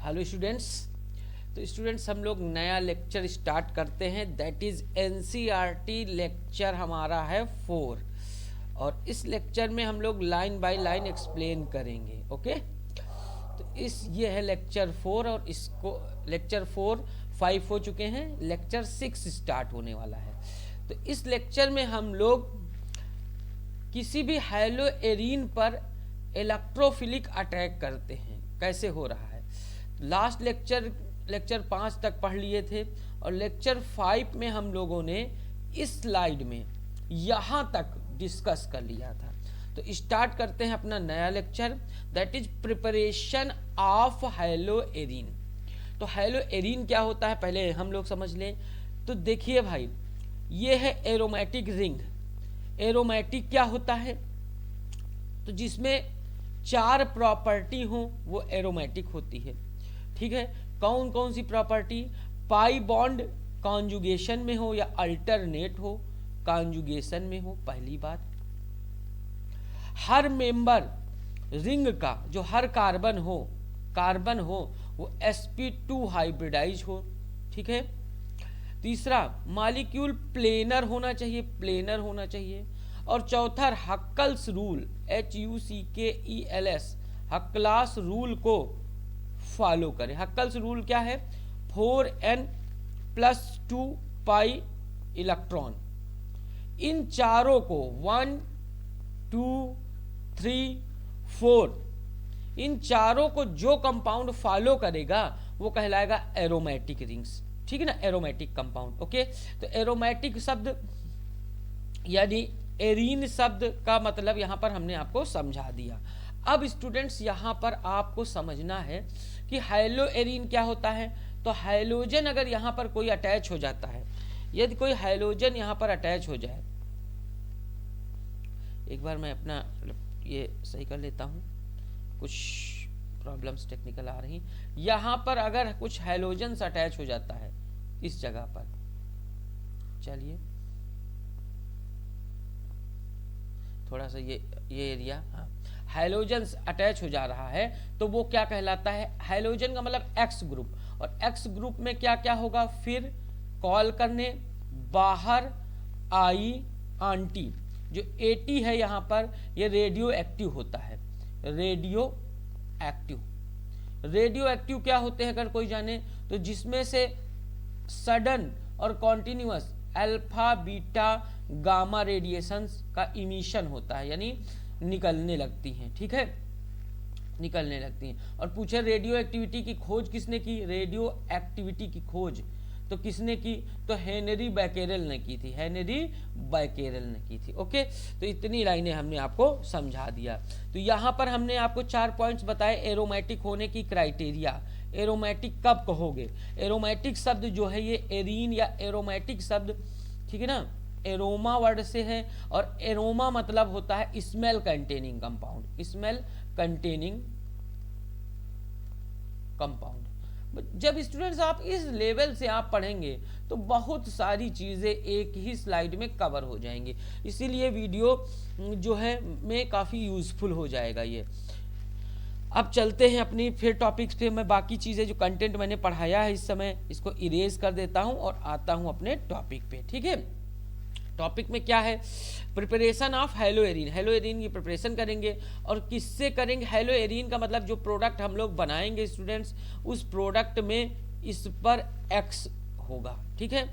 Hello students. तो students हम लोग नया लेक्चर स्टार्ट करते हैं, दैट इज एनसीईआरटी लेक्चर हमारा है 4। और इस लेक्चर में हम लोग लाइन बाय लाइन एक्सप्लेन करेंगे। ओके, तो ये है लेक्चर 4 और इसको लेक्चर 4 5 हो चुके हैं, लेक्चर 6 स्टार्ट होने वाला है। तो इस लेक्चर में हम लोग किसी भी हैलो एरीन पर इलेक्ट्रोफिलिक अटैक करते हैं, कैसे हो रहा है। लास्ट लेक्चर 5 तक पढ़ लिए थे और लेक्चर 5 में हम लोगों ने इस स्लाइड में यहाँ तक डिस्कस कर लिया था। तो स्टार्ट करते हैं अपना नया lecture, that is preparation of hello arene. तो हैलो एरीन क्या होता है पहले हम लोग समझ लें। तो देखिए भाई, ये है एरोमेटिक रिंग। एरोमेटिक क्या होता है, तो जिसमें 4 प्रॉपर्टी हो वो एरोमेटिक होती है। ठीक है, कौन कौन सी प्रॉपर्टी, पाई बॉन्ड कॉन्जुगेशन में हो या अल्टरनेट हो, कॉन्जुगेशन में हो। पहली बात, हर मेंबर रिंग का जो हर कार्बन हो वो sp2 हाइब्रिडाइज हो। ठीक है। तीसरा, मॉलिक्यूल प्लेनर होना चाहिए। और चौथा, हक्कल्स रूल HUCKELS हक्कलास रूल को फॉलो करें। हक्कल्स रूल क्या है, 4n+2 पाई इलेक्ट्रॉन। इन चारों को 1 2 3 4 इन चारों को जो कंपाउंड फॉलो करेगा वो कहलाएगा एरोमेटिक रिंग्स। ठीक है ना, एरोमेटिक कंपाउंड। ओके, तो एरोमेटिक शब्द यानी एरीन शब्द का मतलब यहां पर हमने आपको समझा दिया। अब स्टूडेंट्स यहां पर आपको समझना है कि हैलो एरीन क्या होता है। तो हाइलोजन अगर यहां पर कोई अटैच हो जाता है, यदि कोई हाइलोजन यहां पर अटैच हो जाए, एक बार मैं अपना ये सही कर लेता हूं, कुछ प्रॉब्लम्स टेक्निकल आ रही। यहां पर अगर कुछ हाइलोजन्स अटैच हो जाता है इस जगह पर, चलिए थोड़ा सा ये एरिया, हाँ, हाइलोजन्स अटैच हो जा रहा है तो वो क्या कहलाता है, हाइलोजन का मतलब एक्स ग्रुप। और एक्स ग्रुप में क्या क्या होगा, फिर कॉल करने, बाहर आई आंटी। जो एटी है यहाँ पर ये रेडियो एक्टिव होता है। रेडियो एक्टिव क्या होते हैं अगर कोई जाने, तो जिसमें से सडन और continuous alpha beta gamma radiations का इमिशन होता है, यानी निकलने लगती हैं। ठीक है, निकलने लगती हैं। और पूछे रेडियो एक्टिविटी की खोज किसने की, रेडियो एक्टिविटी की खोज तो किसने की, तो हेनरी बैकेरेल ने की थी। ओके, तो इतनी लाइनें हमने आपको समझा दिया। तो यहाँ पर हमने आपको 4 पॉइंट्स बताए एरोमेटिक होने की क्राइटेरिया। एरोमेटिक कब कहोगे, एरोमेटिक शब्द जो है ये एरीन या एरोमेटिक शब्द, ठीक है ना, एरोमा वर्ड से है। और एरोमा मतलब होता है स्मेल कंटेनिंग कंपाउंड। जब स्टूडेंट्स आप इस लेवल से आप पढ़ेंगे तो बहुत सारी चीजें एक ही स्लाइड में कवर हो जाएंगी, इसीलिए वीडियो जो है में काफी यूजफुल हो जाएगा ये। अब चलते हैं अपनी फिर टॉपिक्स पे। मैं बाकी चीजें जो कंटेंट मैंने पढ़ाया है इस समय इसको इरेज कर देता हूं और आता हूं अपने टॉपिक पे। ठीक है, टॉपिक में क्या है, प्रिपरेशन ऑफ हैलो एरीन की प्रिपरेशन करेंगे। और किससे करेंगे, हैलो एरीन का मतलब जो प्रोडक्ट हम लोग बनाएंगे स्टूडेंट्स, उस प्रोडक्ट में इस पर एक्स होगा। ठीक है,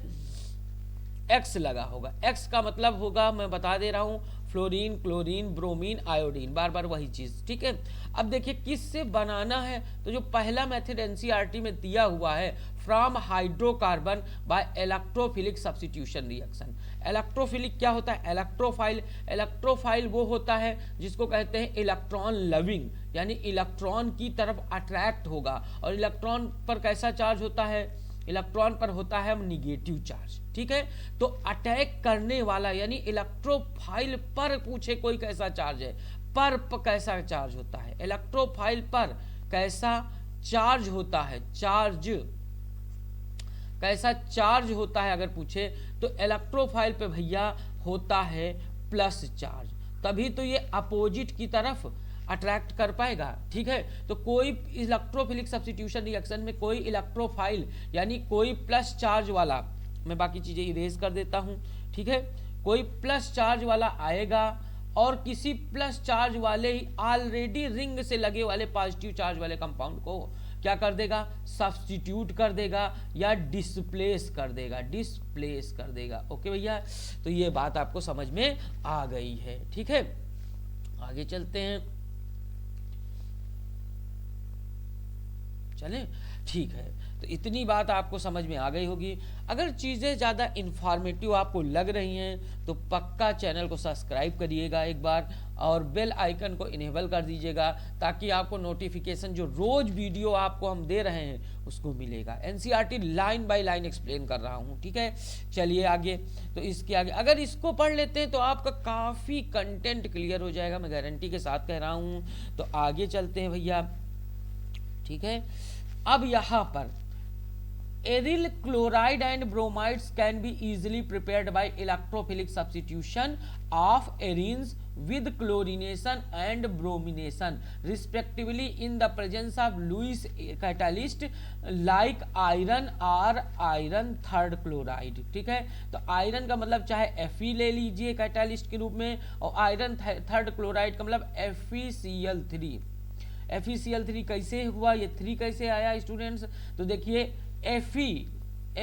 एक्स लगा होगा। एक्स का मतलब होगा, मैं बता दे रहा हूं, फ्लोरीन, क्लोरीन, ब्रोमीन, आयोडीन, बार बार वही चीज। ठीक है, अब देखिए किससे बनाना है, तो जो पहला मेथड एनसीईआरटी में दिया हुआ है, from hydrocarbon by electrophilic substitution reaction. Electrophilic क्या होता है, इलेक्ट्रोफाइल वो होता है जिसको कहते हैं इलेक्ट्रॉन लविंग, यानी इलेक्ट्रॉन की तरफ अट्रैक्ट होगा। और इलेक्ट्रॉन पर कैसा चार्ज होता है, इलेक्ट्रॉन पर होता है निगेटिव चार्ज। ठीक है, तो अटैक करने वाला यानी इलेक्ट्रोफाइल पर पूछे कोई कैसा चार्ज है, पर कैसा चार्ज होता है, इलेक्ट्रोफाइल पर कैसा चार्ज होता है, कैसा चार्ज होता है अगर पूछे तो इलेक्ट्रोफाइल पे भैया होता है प्लस चार्ज। तभी तो ये अपोजिट की तरफ अट्रैक्ट कर पाएगा। ठीक है, तो कोई इलेक्ट्रोफिलिक सब्स्टिट्यूशन रिएक्शन में कोई इलेक्ट्रोफाइल यानी कोई प्लस चार्ज वाला, मैं बाकी चीजें इरेज कर देता हूं। ठीक है, कोई प्लस चार्ज वाला आएगा और किसी प्लस चार्ज वाले ही ऑलरेडी रिंग से लगे वाले पॉजिटिव चार्ज वाले कंपाउंड को क्या कर देगा, सब्स्टिट्यूट कर देगा या डिस्प्लेस कर देगा। ओके भैया, तो ये बात आपको समझ में आ गई है। ठीक है, आगे चलते हैं, चलें, ठीक है। तो इतनी बात आपको समझ में आ गई होगी। अगर चीज़ें ज़्यादा इंफॉर्मेटिव आपको लग रही हैं तो पक्का चैनल को सब्सक्राइब करिएगा एक बार और बेल आइकन को इनेबल कर दीजिएगा, ताकि आपको नोटिफिकेशन जो रोज़ वीडियो आपको हम दे रहे हैं उसको मिलेगा। NCERT line by line explain कर रहा हूँ। ठीक है, चलिए आगे। तो इसके आगे अगर इसको पढ़ लेते हैं तो आपका काफ़ी कंटेंट क्लियर हो जाएगा, मैं गारंटी के साथ कह रहा हूँ। तो आगे चलते हैं भैया। ठीक है, अब यहाँ पर aryl chloride and bromides can be easily prepared by electrophilic substitution of arenes with chlorination and bromination respectively in the presence of Lewis catalyst like iron or iron third chloride। ठीक है, तो आयरन का मतलब चाहे Fe ले लीजिए catalyst के रूप में, और आयरन थर्ड क्लोराइड का मतलब FeCl3। FeCl3 कैसे हुआ, ये 3 कैसे आया स्टूडेंट्स, तो देखिए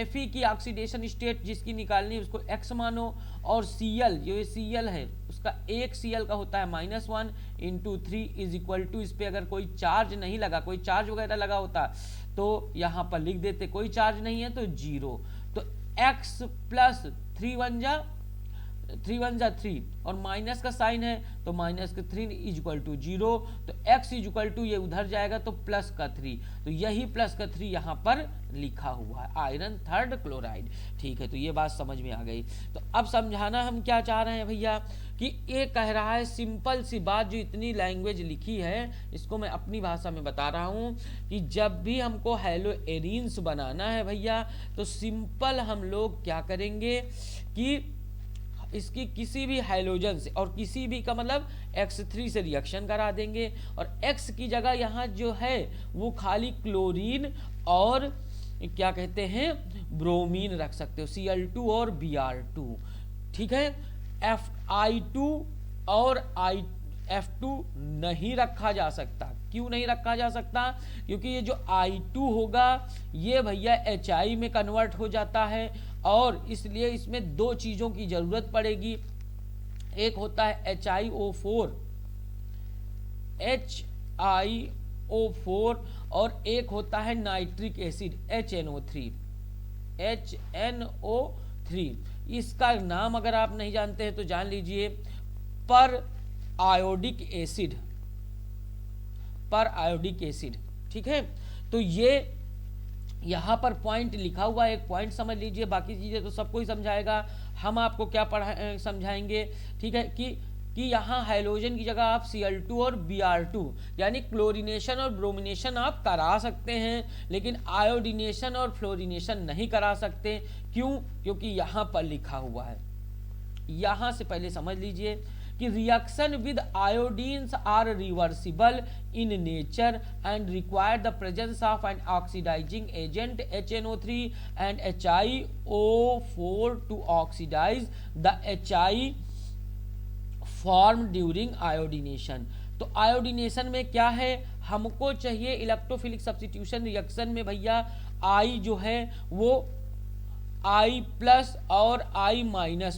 Fe की ऑक्सीडेशन स्टेट जिसकी निकालनी है उसको X मानो, और Cl जो ये Cl है उसका एक Cl का होता है -1 × 3 इज इक्वल टू, इस पर अगर कोई चार्ज नहीं लगा, कोई चार्ज वगैरह लगा होता तो यहाँ पर लिख देते, कोई चार्ज नहीं है तो 0, तो X + 3 × 1 = 3 और माइनस का साइन है तो -3 = 0, तो x = ये उधर जाएगा तो +3, तो यही +3 यहाँ पर लिखा हुआ है, आयरन थर्ड क्लोराइड। ठीक है, तो ये बात समझ में आ गई। तो अब समझाना हम क्या चाह रहे हैं भैया कि ये कह रहा है सिंपल सी बात, जो इतनी लैंग्वेज लिखी है इसको मैं अपनी भाषा में बता रहा हूँ कि जब भी हमको हेलो एरीन्स बनाना है भैया तो सिंपल हम लोग क्या करेंगे कि इसकी किसी भी हाइड्रोजन से और किसी भी का मतलब X3 से रिएक्शन करा देंगे, और X की जगह यहाँ जो है वो खाली क्लोरीन और क्या कहते हैं ब्रोमीन रख सकते हो, Cl2 और Br2। ठीक है, Fi2 और F2 नहीं रखा जा सकता। क्यों नहीं रखा जा सकता, क्योंकि ये जो I2 होगा ये भैया Hi में कन्वर्ट हो जाता है, और इसलिए इसमें दो चीज़ों की ज़रूरत पड़ेगी। एक होता है HiO4 और एक होता है नाइट्रिक एसिड HNO3। इसका नाम अगर आप नहीं जानते हैं तो जान लीजिए, पर आयोडिक एसिड। ठीक है, तो ये यहाँ पर पॉइंट लिखा हुआ है, एक पॉइंट समझ लीजिए, बाकी चीज़ें तो सबको ही समझाएगा, हम आपको क्या समझाएंगे। ठीक है, कि यहाँ हाइड्रोजन की जगह आप Cl2 और Br2 यानी क्लोरीनेशन और ब्रोमिनेशन आप करा सकते हैं, लेकिन आयोडीनेशन और फ्लोरीनेशन नहीं करा सकते। क्यों, क्योंकि यहाँ पर लिखा हुआ है। यहाँ से पहले समझ लीजिए कि reaction with iodines are reversible in nature and require the presence of an oxidising agent HNO3 and HiO4 to oxidise the Hi form during iodination. तो आयोडीनेशन में क्या है, हमको चाहिए इलेक्ट्रोफिलिक सब्स्टिट्यूशन रिएक्शन में भैया I जो है वो I+ और I-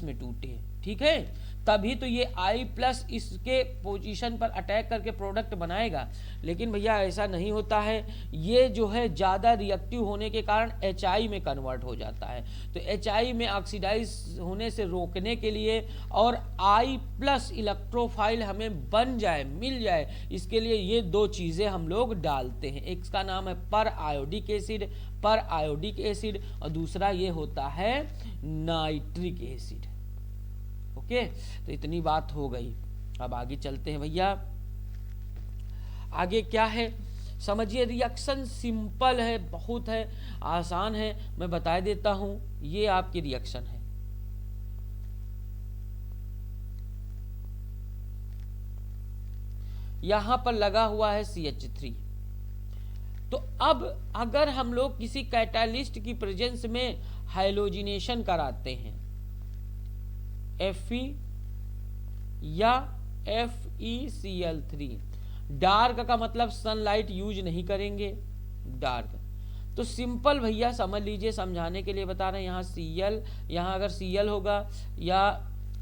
में टूटे। ठीक है, तभी तो ये I+ इसके पोजीशन पर अटैक करके प्रोडक्ट बनाएगा, लेकिन भैया ऐसा नहीं होता है। ये जो है ज़्यादा रिएक्टिव होने के कारण Hi में कन्वर्ट हो जाता है, तो Hi में ऑक्सीडाइज होने से रोकने के लिए और I+ इलेक्ट्रोफाइल हमें बन जाए, मिल जाए, इसके लिए ये दो चीज़ें हम लोग डालते हैं। एक का नाम है पर आयोडिक एसिड और दूसरा ये होता है नाइट्रिक एसिड। ओके, तो इतनी बात हो गई। अब आगे चलते हैं भैया। आगे क्या है समझिए, रिएक्शन सिंपल है, बहुत है, आसान है, मैं बता देता हूं। ये आपकी रिएक्शन है, यहाँ पर लगा हुआ है CH3। तो अब अगर हम लोग किसी कैटालिस्ट की प्रेजेंस में हाइलोजिनेशन कराते हैं, Fe या FeCl3, डार्क का मतलब सनलाइट यूज नहीं करेंगे, डार्क। तो सिंपल भैया समझ लीजिए, समझाने के लिए बता रहे हैं, यहाँ Cl, यहाँ अगर Cl होगा या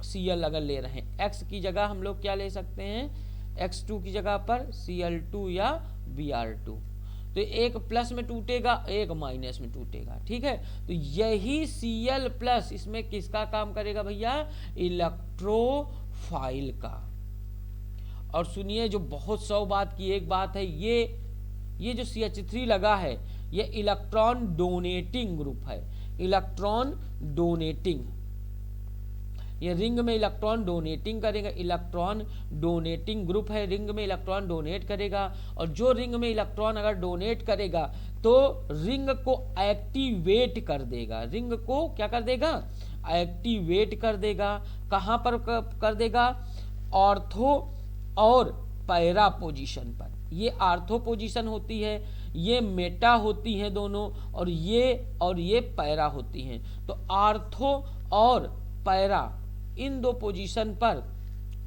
Cl अगर ले रहे हैं, X की जगह हम लोग क्या ले सकते हैं, X2 की जगह पर Cl2 या Br2। तो एक प्लस में टूटेगा, एक माइनस में टूटेगा, ठीक है। तो यही Cl प्लस इसमें किसका काम करेगा भैया, इलेक्ट्रोफाइल का। और सुनिए, जो बहुत 100 बात की एक बात है, ये जो CH3 लगा है, ये इलेक्ट्रॉन डोनेटिंग ग्रुप है, इलेक्ट्रॉन डोनेटिंग। ये रिंग में इलेक्ट्रॉन डोनेटिंग करेगा, इलेक्ट्रॉन डोनेटिंग ग्रुप है, रिंग में इलेक्ट्रॉन डोनेट करेगा। और जो रिंग में इलेक्ट्रॉन अगर डोनेट करेगा तो रिंग को एक्टिवेट कर देगा, रिंग को क्या कर देगा, एक्टिवेट कर देगा। कहाँ पर कर देगा, ऑर्थो और पैरा पोजीशन पर। ये आर्थो पोजीशन होती है, ये मेटा होती हैं दोनों, और ये पैरा होती हैं। तो आर्थो और पैरा इन दो पोजीशन पर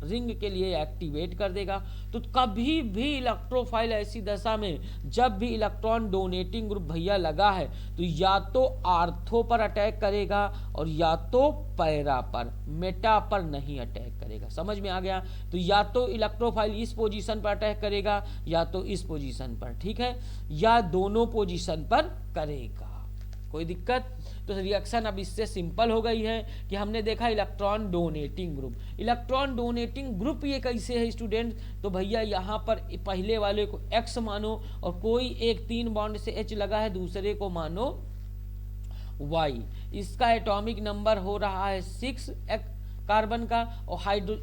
रिंग के लिए एक्टिवेट कर देगा। तो कभी भी इलेक्ट्रोफाइल ऐसी दशा में जब भी इलेक्ट्रॉन डोनेटिंग ग्रुप भैया लगा है, तो या तो आर्थो पर अटैक करेगा और या तो पैरा पर, मेटा पर नहीं अटैक करेगा। समझ में आ गया। तो या तो इलेक्ट्रोफाइल इस पोजीशन पर अटैक करेगा या तो इस पोजीशन पर, ठीक है, या दोनों पोजीशन पर करेगा। कोई दिक्कत? तो रिएक्शन अब इससे सिंपल हो गई है कि हमने देखा electron donating group. Electron donating group ये कैसे है स्टूडेंट? तो भैया यहाँ पर पहले वाले को X मानो और कोई एक 3 बॉन्ड से H लगा है, दूसरे को मानो Y। इसका एटॉमिक नंबर हो रहा है 6 कार्बन का और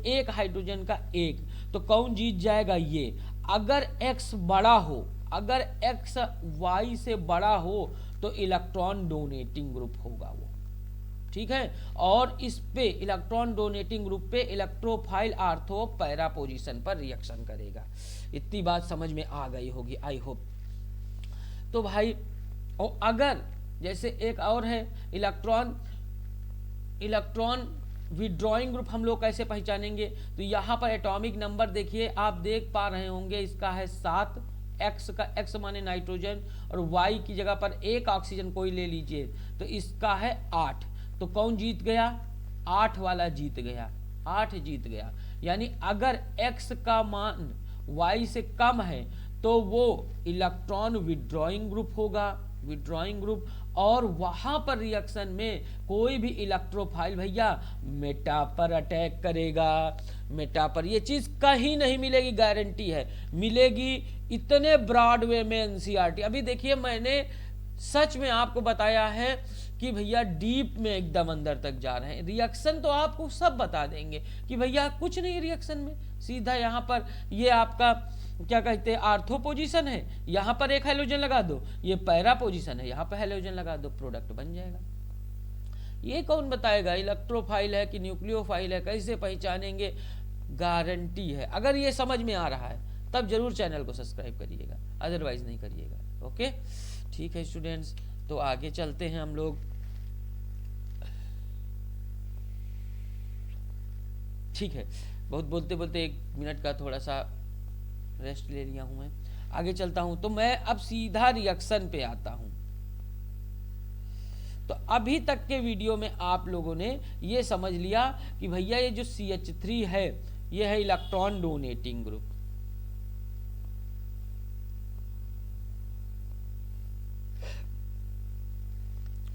एक हाइड्रोजन का 1। तो कौन जीत जाएगा? ये। अगर X बड़ा हो, अगर X Y से बड़ा हो तो इलेक्ट्रॉन डोनेटिंग ग्रुप होगा वो, ठीक है। और इस पे इलेक्ट्रॉन डोनेटिंग ग्रुप पे इलेक्ट्रोफाइल आर्थो पैरा पोजीशन पर रिएक्शन करेगा। इतनी बात समझ में आ गई होगी, आई होप। तो भाई, और अगर जैसे एक और है इलेक्ट्रॉन विड्रॉइंग ग्रुप, हम लोग कैसे पहचानेंगे? तो यहाँ पर एटॉमिक नंबर देखिए, आप देख पा रहे होंगे, इसका है 7। X का X माने नाइट्रोजन और Y की जगह पर एक ऑक्सीजन कोई ले लीजिए, तो इसका है 8। तो कौन जीत गया? 8 वाला जीत गया, 8 जीत गया। यानी अगर X का मान Y से कम है तो वो इलेक्ट्रॉन विड्रॉइंग ग्रुप होगा, विड्रॉइंग ग्रुप। और वहां पर रिएक्शन में कोई भी इलेक्ट्रोफाइल भैया मेटा पर अटैक करेगा, मेटा पर। ये चीज कहीं नहीं मिलेगी, गारंटी है। मिलेगी इतने ब्रॉड वे में एनसीईआरटी। अभी देखिए, मैंने सच में आपको बताया है कि भैया डीप में एकदम अंदर तक जा रहे हैं। रिएक्शन तो आपको सब बता देंगे कि भैया कुछ नहीं रिएक्शन में, सीधा यहाँ पर ये आपका क्या कहते हैं, आर्थो पोजीशन है, यहाँ पर एक हाइड्रोजन लगा दो, ये पैरा पोजीशन है, यहाँ पर हाइड्रोजन लगा दो, प्रोडक्ट बन जाएगा। ये कौन बताएगा इलेक्ट्रोफाइल है कि न्यूक्लियोफाइल है? कैसे पहचानेंगे? गारंटी है। अगर ये समझ में आ रहा है तब जरूर चैनल को सब्सक्राइब करिएगा, अदरवाइज नहीं करिएगा। ओके, ठीक है स्टूडेंट्स, तो आगे चलते हैं हम लोग। ठीक है, बहुत बोलते बोलते 1 मिनट का थोड़ा सा रेस्ट ले लिया हूं मैं। आगे चलता हूं, तो मैं अब सीधा रिएक्शन पे आता हूं। तो अभी तक के वीडियो में आप लोगों ने ये समझ लिया कि भैया ये जो CH3 है, ये है electron donating group.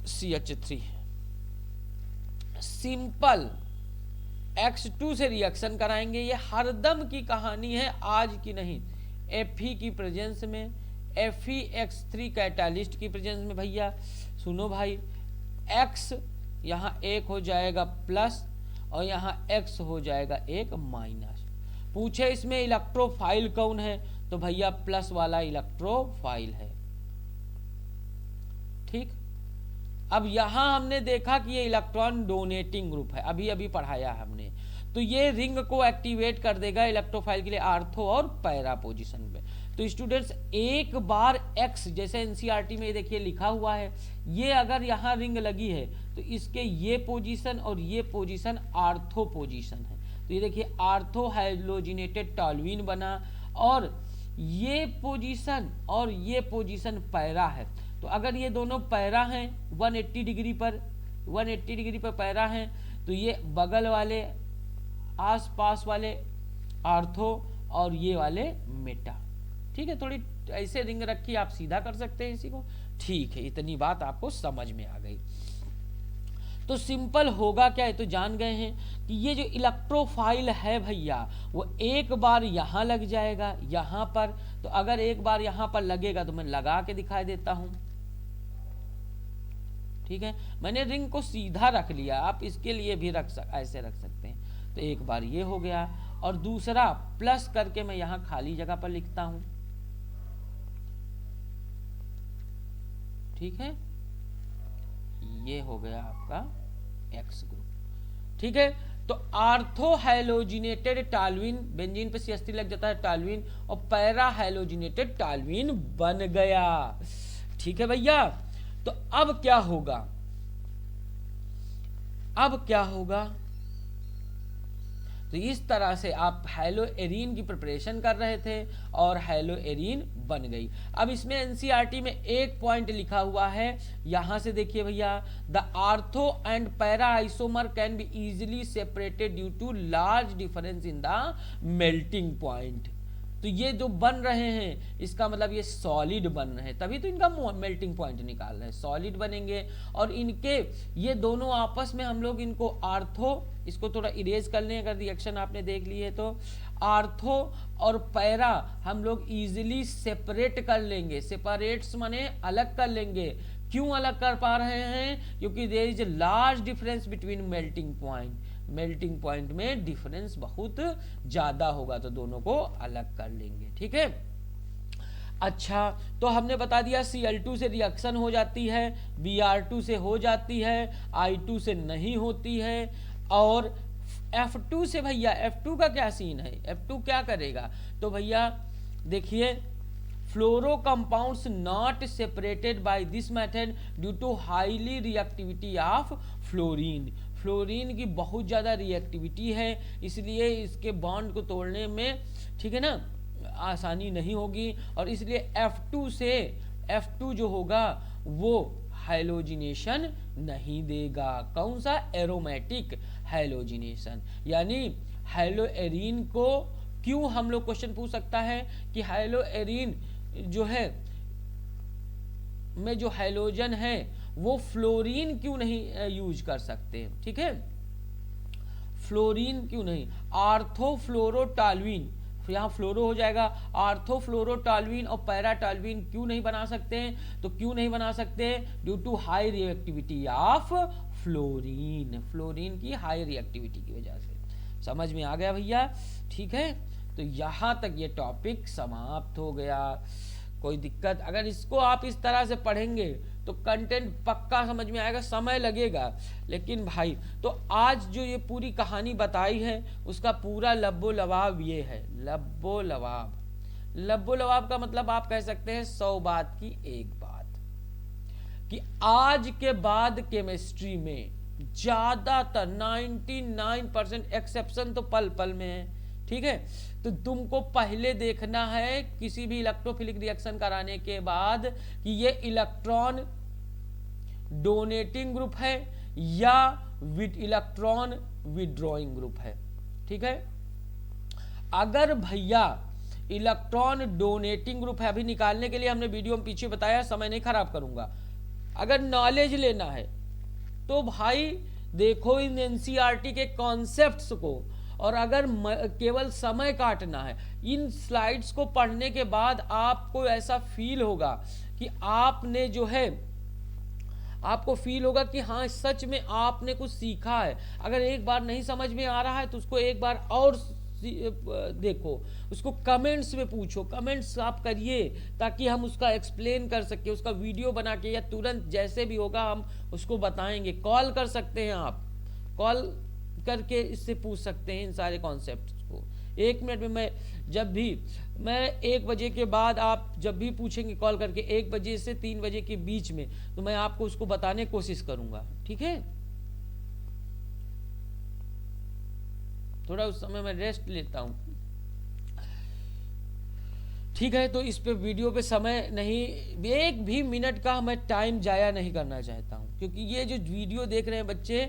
CH3 simple X2 से रिएक्शन कराएंगे। ये हरदम की कहानी है, आज की नहीं। Fe की प्रेजेंस में, FeX3 कैटालिस्ट की प्रेजेंस में भैया सुनो भाई, X यहाँ 1 हो जाएगा प्लस और यहाँ X हो जाएगा 1 माइनस। पूछे इसमें इलेक्ट्रोफाइल कौन है? तो भैया प्लस वाला इलेक्ट्रोफाइल है, ठीक। अब यहां हमने देखा कि ये इलेक्ट्रॉन डोनेटिंग ग्रुप है, अभी अभी पढ़ाया हमने। तो ये रिंग को एक्टिवेट कर देगा इलेक्ट्रोफाइल के लिए आर्थो और पैरा पोजीशन पे। तो स्टूडेंट्स एक बार एक्स, जैसे एनसीईआरटी में देखिए लिखा हुआ है, ये अगर यहाँ रिंग लगी है तो इसके ये पोजीशन और ये पोजीशन आर्थो पोजीशन है। तो ये देखिए आर्थो हाइलोजिनेटेड टॉल्यूइन बना, और ये पोजीशन और ये पोजीशन पैरा है। तो अगर ये दोनों पैरा हैं 180 डिग्री पर पैरा हैं, तो ये बगल वाले आसपास वाले आर्थो और ये वाले मेटा। ठीक है, थोड़ी ऐसे रिंग रखी, आप सीधा कर सकते हैं इसी को। ठीक है, इतनी बात आपको समझ में आ गई। तो सिंपल होगा क्या है तो जान गए हैं कि ये जो इलेक्ट्रोफाइल है भैया वो एक बार यहाँ लग जाएगा यहाँ पर। तो अगर एक बार यहाँ पर लगेगा तो मैं लगा के दिखाई देता हूँ। ठीक है, मैंने रिंग को सीधा रख लिया, आप इसके लिए भी ऐसे रख सकते हैं। तो एक बार ये हो गया, और दूसरा प्लस करके मैं यहाँ खाली जगह पर लिखता हूँ। ठीक है, ये हो गया आपका एक्स ग्रुप। ठीक है, तो आर्थो हाइलोजिनेटेड टॉल्यूइन, बेंजीन पे CH3 लग जाता है टॉल्यूइन, और पैरा हाइलोजिनेटेड टॉल्यूइन बन गया। ठीक है भैया, तो अब क्या होगा, अब क्या होगा, तो इस तरह से आप हाइलोएरीन की प्रिपरेशन कर रहे थे और हाइलोएरीन बन गई। अब इसमें एनसीईआरटी में एक पॉइंट लिखा हुआ है, यहां से देखिए भैया, the ortho and para isomer can be easily separated due to large difference in the melting point. तो ये जो बन रहे हैं इसका मतलब ये सॉलिड बन रहे हैं, तभी तो इनका मेल्टिंग पॉइंट निकाल रहे हैं, सॉलिड बनेंगे। और इनके ये दोनों आपस में हम लोग इनको आर्थो, इसको थोड़ा इरेज कर लें अगर रिएक्शन आपने देख ली है तो, आर्थो और पैरा हम लोग इजीली सेपरेट कर लेंगे। सेपरेट्स माने अलग कर लेंगे। क्यों अलग कर पा रहे हैं? क्योंकि there is a large difference between melting point. Melting point में डिफरेंस बहुत ज्यादा होगा, तो दोनों को अलग कर लेंगे। ठीक है, अच्छा, तो हमने बता दिया Cl2 से रिएक्शन हो जाती है, Br2 से हो जाती है, I2 से नहीं होती है, और F2 से भैया, F2 का क्या सीन है, F2 क्या करेगा? तो भैया देखिए, fluoro compounds not separated by this method due to highly reactivity of fluorine. Fluorine की बहुत ज़्यादा रिएक्टिविटी है, इसलिए इसके बॉन्ड को तोड़ने में, ठीक है ना, आसानी नहीं होगी, और इसलिए F2 से, F2 जो होगा वो हाइलोजिनेशन नहीं देगा। कौन सा? Aromatic halogenation. यानी हाइलोएरीन को क्यों, हम लोग क्वेश्चन पूछ सकता है कि हाइलोएरीन जो है में जो हाइलोजन है वो फ्लोरीन क्यों नहीं यूज कर सकते? ठीक है, फ्लोरीन क्यों नहीं? आर्थोफ्लोरोटॉल्यूइन, यहाँ फ्लोरो हो जाएगा, आर्थोफ्लोरोटॉल्यूइन और पैराटॉल्यूइन क्यों नहीं बना सकते हैं? तो क्यों नहीं बना सकते? Due to high reactivity of fluorine. Fluorine की हाई रिएक्टिविटी की वजह से। समझ में आ गया भैया? ठीक है, तो यहां तक ये टॉपिक समाप्त हो गया। कोई दिक्कत? अगर इसको आप इस तरह से पढ़ेंगे तो कंटेंट पक्का समझ में आएगा, समय लगेगा, लेकिन भाई तो आज जो ये पूरी कहानी बताई है उसका पूरा लब्बो लवाब ये है। लब्बो लवाब, लब्बो लवाब का मतलब आप कह सकते हैं 100 बात की एक बात, कि आज के बाद केमिस्ट्री में ज्यादातर 99% एक्सेप्शन तो पल पल में है। ठीक है, तो तुमको पहले देखना है किसी भी इलेक्ट्रोफिलिक रिएक्शन कराने के बाद कि ये इलेक्ट्रॉन डोनेटिंग ग्रुप है या इलेक्ट्रॉन विड्रॉइंग ग्रुप है। ठीक है, अगर भैया इलेक्ट्रॉन डोनेटिंग ग्रुप है, अभी निकालने के लिए हमने वीडियो में पीछे बताया, समय नहीं खराब करूंगा। अगर नॉलेज लेना है तो भाई देखो इन एनसीईआरटी के कॉन्सेप्ट्स को, और अगर केवल समय काटना है, इन स्लाइड्स को पढ़ने के बाद आपको ऐसा फील होगा कि आपने जो है, आपको फील होगा कि हाँ सच में आपने कुछ सीखा है। अगर एक बार नहीं समझ में आ रहा है तो उसको एक बार और देखो, उसको कमेंट्स में पूछो, कमेंट्स आप करिए ताकि हम उसका एक्सप्लेन कर सके, उसका वीडियो बना के, या तुरंत जैसे भी होगा हम उसको बताएंगे। कॉल कर सकते हैं आप, कॉल करके इससे पूछ सकते हैं इन सारे कॉन्सेप्ट को। 1 मिनट में मैं 1 बजे के बाद आप जब भी पूछेंगे कॉल करके 1 बजे से 3 बजे के बीच में, तो मैं आपको उसको बताने की कोशिश करूंगा, ठीक है। थोड़ा उस समय मैं रेस्ट लेता हूं, ठीक है। तो इस पे वीडियो पे समय नहीं, 1 भी मिनट का मैं टाइम जाया नहीं करना चाहता हूं, क्योंकि ये जो वीडियो देख रहे हैं बच्चे,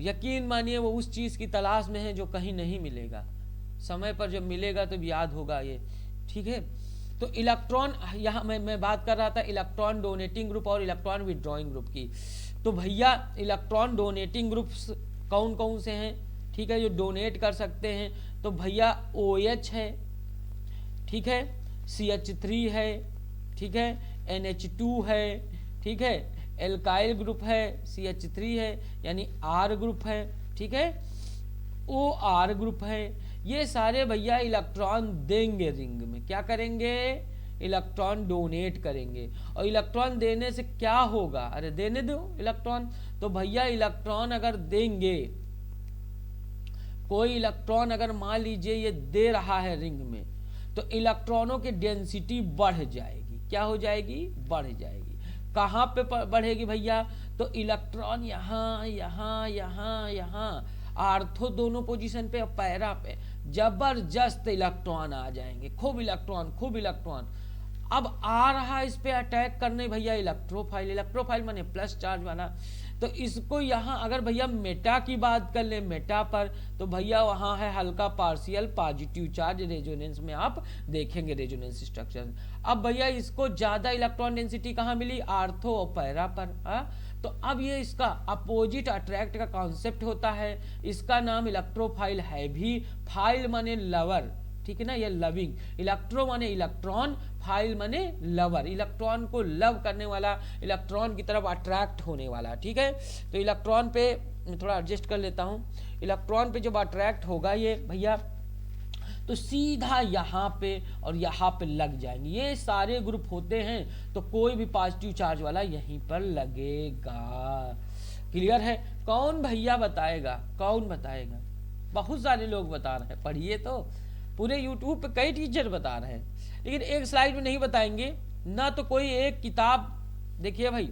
यकीन मानिए वो उस चीज की तलाश में है जो कहीं नहीं मिलेगा। समय पर जब मिलेगा तो याद होगा ये, ठीक है। तो इलेक्ट्रॉन, यहाँ मैं बात कर रहा था इलेक्ट्रॉन डोनेटिंग ग्रुप और इलेक्ट्रॉन विड्रॉइंग ग्रुप की। तो भैया इलेक्ट्रॉन डोनेटिंग ग्रुप्स कौन कौन से हैं, ठीक है, जो डोनेट कर सकते हैं। तो भैया OH है, ठीक है, CH3 है, ठीक है, NH2 है, ठीक है, एल्काइल ग्रुप है, CH3 है यानी R ग्रुप है, ठीक है, OR ग्रुप है। ये सारे भैया इलेक्ट्रॉन देंगे रिंग में, क्या करेंगे, इलेक्ट्रॉन डोनेट करेंगे। और इलेक्ट्रॉन देने से क्या होगा, अरे देने दो इलेक्ट्रॉन। तो भैया इलेक्ट्रॉन अगर देंगे, कोई इलेक्ट्रॉन अगर मान लीजिए ये दे रहा है रिंग में, तो इलेक्ट्रॉनों की डेंसिटी बढ़ जाएगी। क्या हो जाएगी, बढ़ जाएगी। कहाँ पे बढ़ेगी भैया, तो इलेक्ट्रॉन यहाँ यहाँ यहाँ यहाँ आर्थो दोनों पोजीशन पे और पैरा पे जबरदस्त इलेक्ट्रॉन आ जाएंगे, खूब इलेक्ट्रॉन खूब इलेक्ट्रॉन। अब आ रहा इस पे अटैक करने भैया इलेक्ट्रोफाइल, इलेक्ट्रोफाइल माने प्लस चार्ज वाला। तो इसको यहाँ अगर भैया मेटा की बात कर ले, मेटा पर, तो भैया वहाँ है हल्का पार्शियल पॉजिटिव चार्ज, रेजोनेंस में आप देखेंगे रेजोनेंस स्ट्रक्चर। अब भैया इसको ज्यादा इलेक्ट्रॉन डेंसिटी कहाँ मिली, आर्थो और पैरा पर। तो अब ये इसका अपोजिट अट्रैक्ट का कॉन्सेप्ट होता है। इसका नाम इलेक्ट्रोफाइल है भी, फाइल माने लवर, ठीक है ना, ये लविंग, इलेक्ट्रो माने इलेक्ट्रॉन, फाइल माने लवर, इलेक्ट्रॉन को लव करने वाला, इलेक्ट्रॉन की तरफ अट्रैक्ट होने वाला, ठीक है। तो इलेक्ट्रॉन पे मैं थोड़ा एडजस्ट कर लेता हूँ। इलेक्ट्रॉन पे जब अट्रैक्ट होगा ये भैया, तो सीधा यहाँ पे और यहाँ पे लग जाएंगे। ये सारे ग्रुप होते हैं, तो कोई भी पॉजिटिव चार्ज वाला यहीं पर लगेगा। क्लियर है। कौन भैया बताएगा, कौन बताएगा, बहुत सारे लोग बता रहे हैं, पढ़िए तो, पूरे यूट्यूब पे कई टीचर बता रहे हैं, लेकिन एक स्लाइड में नहीं बताएंगे ना। तो कोई एक किताब, देखिए भाई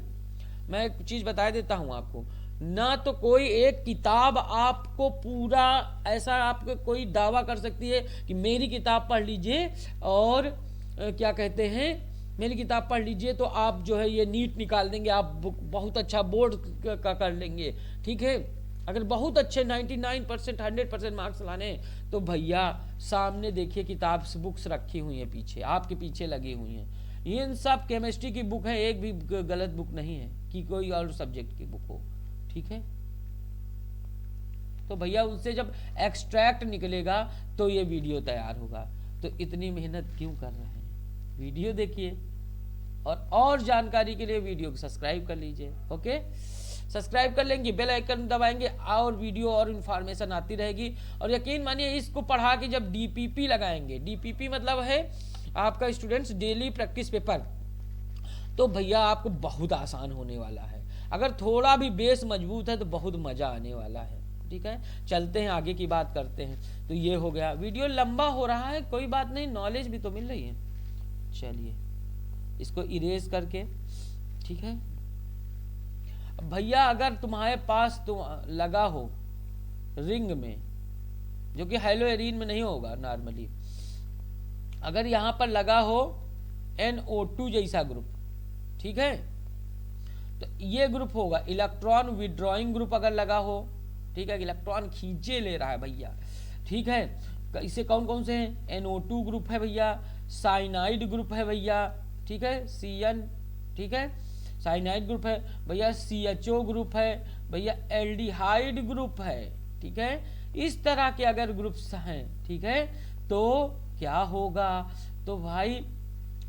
मैं एक चीज बता देता हूं आपको, ना तो कोई एक किताब आपको पूरा ऐसा आपको कोई दावा कर सकती है कि मेरी किताब पढ़ लीजिए और क्या कहते हैं, मेरी किताब पढ़ लीजिए तो आप जो है ये नीट निकाल देंगे, आप बहुत अच्छा बोर्ड का कर लेंगे, ठीक है। अगर बहुत अच्छे 99% 100% मार्क्स लाने, तो भैया सामने देखिए किताब बुक्स रखी हुई हैं, पीछे आपके पीछे लगी हुई हैं। ये सब केमिस्ट्री की बुक है, एक भी गलत बुक नहीं है कि कोई और सब्जेक्ट की बुक हो, ठीक है। तो भैया उनसे जब एक्सट्रैक्ट निकलेगा तो ये वीडियो तैयार होगा। तो इतनी मेहनत क्यों कर रहे हैं, वीडियो देखिए और जानकारी के लिए वीडियो को सब्सक्राइब कर लीजिए। ओके, सब्सक्राइब कर लेंगे, बेल आइकन दबाएंगे और वीडियो और इन्फॉर्मेशन आती रहेगी। और यकीन मानिए इसको पढ़ा के जब DPP लगाएंगे, DPP मतलब है आपका स्टूडेंट्स डेली प्रैक्टिस पेपर, तो भैया आपको बहुत आसान होने वाला है। अगर थोड़ा भी बेस मजबूत है तो बहुत मजा आने वाला है, ठीक है। चलते हैं आगे की बात करते हैं। तो ये हो गया, वीडियो लंबा हो रहा है, कोई बात नहीं, नॉलेज भी तो मिल रही है। चलिए इसको इरेज करके, ठीक है। भैया अगर तुम्हारे पास तो लगा हो रिंग में, जो कि हेलोएरीन में नहीं होगा नॉर्मली, अगर यहां पर लगा हो NO2 जैसा ग्रुप, ठीक है, तो ये ग्रुप होगा इलेक्ट्रॉन विड्रॉइंग ग्रुप। अगर लगा हो, ठीक है, इलेक्ट्रॉन खींचे ले रहा है भैया, ठीक है। इसे कौन कौन से हैं, NO2 ग्रुप है भैया, साइनाइड ग्रुप है भैया, ठीक है, CN, ठीक है, साइनाइड ग्रुप है भैया, CHO ग्रुप है भैया, एल्डिहाइड ग्रुप है, ठीक है। इस तरह के अगर ग्रुप्स हैं, ठीक है, तो क्या होगा, तो भाई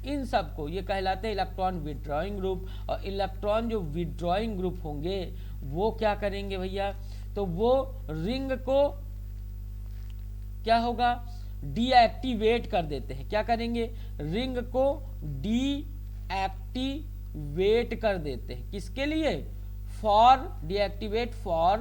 इन सबको ये कहलाते हैं इलेक्ट्रॉन विड्रॉइंग ग्रुप। और इलेक्ट्रॉन जो विड्रॉइंग ग्रुप होंगे वो क्या करेंगे भैया, तो वो रिंग को क्या होगा, डीएक्टिवेट कर देते हैं। क्या करेंगे, रिंग को डीएक्टिवेट कर देते हैं। किसके लिए, फॉर डीएक्टिवेट फॉर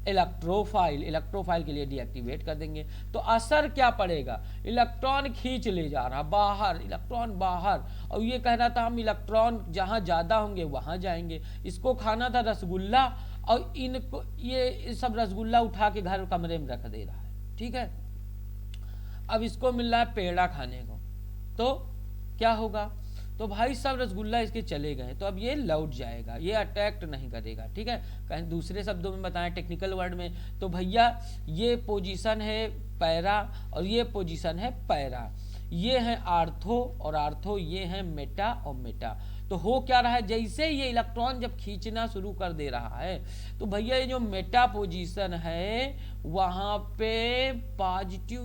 इलेक्ट्रोफाइल के लिए डीएक्टिवेट कर देंगे। तो असर क्या पड़ेगा, इलेक्ट्रॉन खींच ले जा रहा बाहर, इलेक्ट्रॉन बाहर, और ये कह रहा था हम इलेक्ट्रॉन जहां ज्यादा होंगे वहां जाएंगे। इसको खाना था रसगुल्ला, और इनको ये सब रसगुल्ला उठा के घर कमरे में रख दे रहा है, ठीक है। अब इसको मिल रहा है पेड़ा खाने को, तो क्या होगा, तो भाई सब रसगुल्ला इसके चले गए, तो अब ये लौट जाएगा, ये अटैक नहीं करेगा, ठीक है। कहीं दूसरे शब्दों में बताएं, टेक्निकल वर्ड में, तो भैया ये पोजीशन है पैरा और ये पोजीशन है पैरा, ये है आर्थो और आर्थो, ये है मेटा और मेटा। तो हो क्या रहा है, जैसे ये इलेक्ट्रॉन जब खींचना शुरू कर दे रहा है, तो भैया ये जो मेटा पोजीशन है वहां पे पॉजिटिव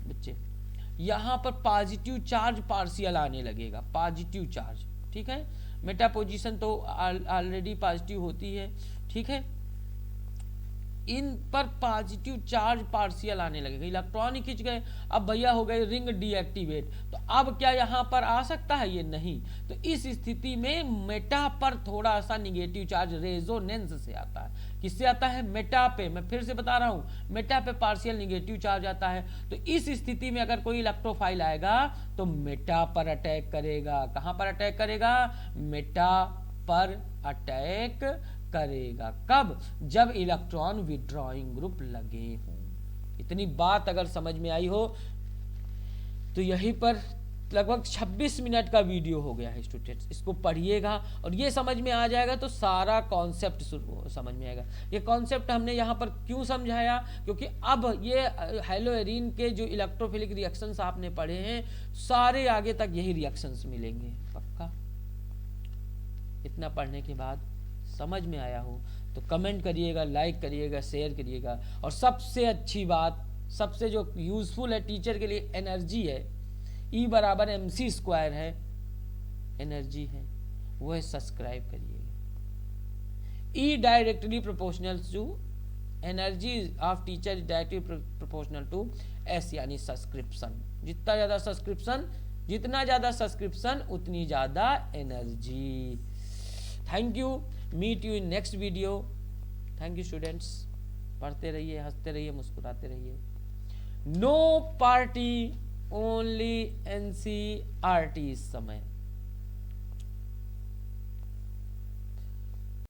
बच्चे यहां पर पॉजिटिव चार्ज पार्शियल आने लगेगा, पॉजिटिव चार्ज, ठीक है। मेटा पोजीशन तो ऑलरेडी पॉजिटिव होती है, ठीक है। इन पर पॉजिटिव चार्ज पार्शियल आने लगेगा, इलेक्ट्रॉन ही खींच गए, अब भैया हो गए रिंग डीएक्टिवेट। तो अब क्या यहां पर आ सकता है, ये नहीं। तो इस स्थिति में मेटा पर थोड़ा सा निगेटिव चार्ज रेजोनेंस से आता है। किससे आता है, मेटा पे, मैं फिर से बता रहा हूं, मेटा पे पार्शियल निगेटिव चार्ज आता है। तो इस स्थिति में अगर कोई इलेक्ट्रोफाइल आएगा तो मेटा पर अटैक करेगा। कहां पर अटैक करेगा, मेटा पर अटैक करेगा। कब, जब इलेक्ट्रॉन विड्रॉइंग ग्रुप लगे हों। इतनी बात अगर समझ में आई हो तो यहीं पर लगभग 26 मिनट का वीडियो हो गया है स्टूडेंट्स। इसको पढ़िएगा और ये समझ में आ जाएगा तो सारा कॉन्सेप्ट समझ में आएगा। ये कॉन्सेप्ट हमने यहाँ पर क्यों समझाया, क्योंकि अब ये हेलोएरीन के जो इलेक्ट्रोफिलिक रिएक्शंस आपने पढ़े हैं, सारे आगे तक यही रिएक्शंस मिलेंगे पक्का। इतना पढ़ने के बाद समझ में आया हो तो कमेंट करिएगा, लाइक करिएगा, शेयर करिएगा। और सबसे अच्छी बात, सबसे जो यूजफुल है टीचर के लिए, एनर्जी है, E बराबर mc² है, एनर्जी है, वो है सब्सक्राइब करिएगा। E directly proportional to energy of teacher is directly proportional to S, यानी सब्सक्रिप्शन। जितना ज्यादा सब्सक्रिप्शन उतनी ज्यादा energy. Thank you, meet you in next video. Thank you students, पढ़ते रहिए, हंसते रहिए, मुस्कुराते रहिए। नो पार्टी, ओनली NCERT इस समय।